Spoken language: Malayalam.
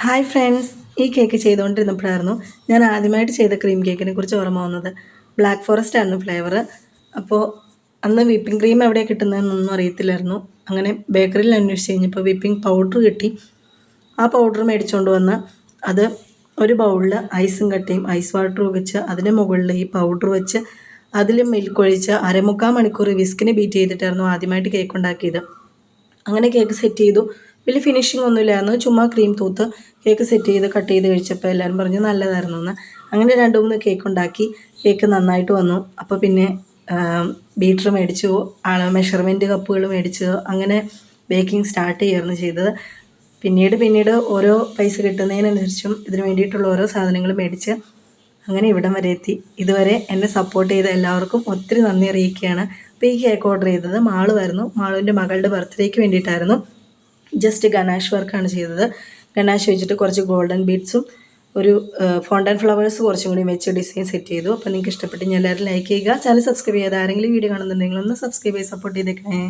ഹായ് ഫ്രണ്ട്സ്, ഈ കേക്ക് ചെയ്തുകൊണ്ടിരുന്നപ്പോഴായിരുന്നു ഞാൻ ആദ്യമായിട്ട് ചെയ്ത ക്രീം കേക്കിനെ കുറിച്ച് ഓർമ്മ വന്നത്. ബ്ലാക്ക് ഫോറസ്റ്റ് ആയിരുന്നു ഫ്ലേവർ. അപ്പോൾ അന്ന് വിപ്പിംഗ് ക്രീം എവിടെയാണ് കിട്ടുന്നതെന്നൊന്നും അറിയത്തില്ലായിരുന്നു. അങ്ങനെ ബേക്കറിയിൽ അന്വേഷിച്ച് കഴിഞ്ഞപ്പോൾ വിപ്പിംഗ് പൗഡർ കിട്ടി. ആ പൗഡർ മേടിച്ചുകൊണ്ട് വന്ന് അത് ഒരു ബൗളിൽ ഐസും കട്ടയും ഐസ് വാട്ടറും വെച്ച് അതിന് മുകളിൽ ഈ പൗഡർ വെച്ച് അതിൽ മിൽക്ക് ഒഴിച്ച് 1/4 മണിക്കൂർ വിസ്കിന് ബീറ്റ് ചെയ്തിട്ടായിരുന്നു ആദ്യമായിട്ട് കേക്ക് ഉണ്ടാക്കിയത്. അങ്ങനെ കേക്ക് സെറ്റ് ചെയ്തു. വലിയ ഫിനിഷിംഗ് ഒന്നുമില്ലായിരുന്നു, ചുമ്മാ ക്രീം തൂത്ത് കേക്ക് സെറ്റ് ചെയ്ത് കട്ട് ചെയ്ത് കഴിച്ചപ്പോൾ എല്ലാവരും പറഞ്ഞു നല്ലതായിരുന്നു എന്ന്. അങ്ങനെ 2-3 കേക്ക് ഉണ്ടാക്കി. കേക്ക് നന്നായിട്ട് വന്നു. അപ്പോൾ പിന്നെ ബീറ്റർ മേടിച്ചു, മെഷർമെൻറ്റ് കപ്പുകൾ മേടിച്ചു. അങ്ങനെ ബേക്കിംഗ് സ്റ്റാർട്ട് ചെയ്യുകയായിരുന്നു ചെയ്തത്. പിന്നീട് ഓരോ പൈസ കിട്ടുന്നതിനനുസരിച്ചും ഇതിന് വേണ്ടിയിട്ടുള്ള ഓരോ സാധനങ്ങൾ മേടിച്ച് അങ്ങനെ ഇവിടം വരെ എത്തി. ഇതുവരെ എന്നെ സപ്പോർട്ട് ചെയ്ത എല്ലാവർക്കും ഒത്തിരി നന്ദി അറിയിക്കുകയാണ്. അപ്പോൾ ഈ കേക്ക് ഓർഡർ ചെയ്തത് മാളുവായിരുന്നു. മാളുവിൻ്റെ മകളുടെ ബർത്ത്ഡേക്ക് വേണ്ടിയിട്ടായിരുന്നു. ജസ്റ്റ് ഗണാഷ് വർക്കാണ് ചെയ്തത്. ഗണാഷ് വെച്ചിട്ട് കുറച്ച് ഗോൾഡൻ ബീഡ്സും ഒരു ഫോണ്ടൻ ഫ്ലവേഴ്സ് കുറച്ചും കൂടി വെച്ച് ഡിസൈൻ സെറ്റ് ചെയ്തു. അപ്പോൾ നിങ്ങൾക്ക് ഇഷ്ടപ്പെട്ട് എല്ലാവരും ലൈക്ക് ചെയ്യുക. ചാനൽ സബ്സ്ക്രൈബ് ചെയ്യാതെ ആരെങ്കിലും വീഡിയോ കാണുന്നുണ്ടെങ്കിൽ ഒന്ന് സബ്സ്ക്രൈബ് ചെയ്ത് സപ്പോർട്ട് ചെയ്തേക്കണേ.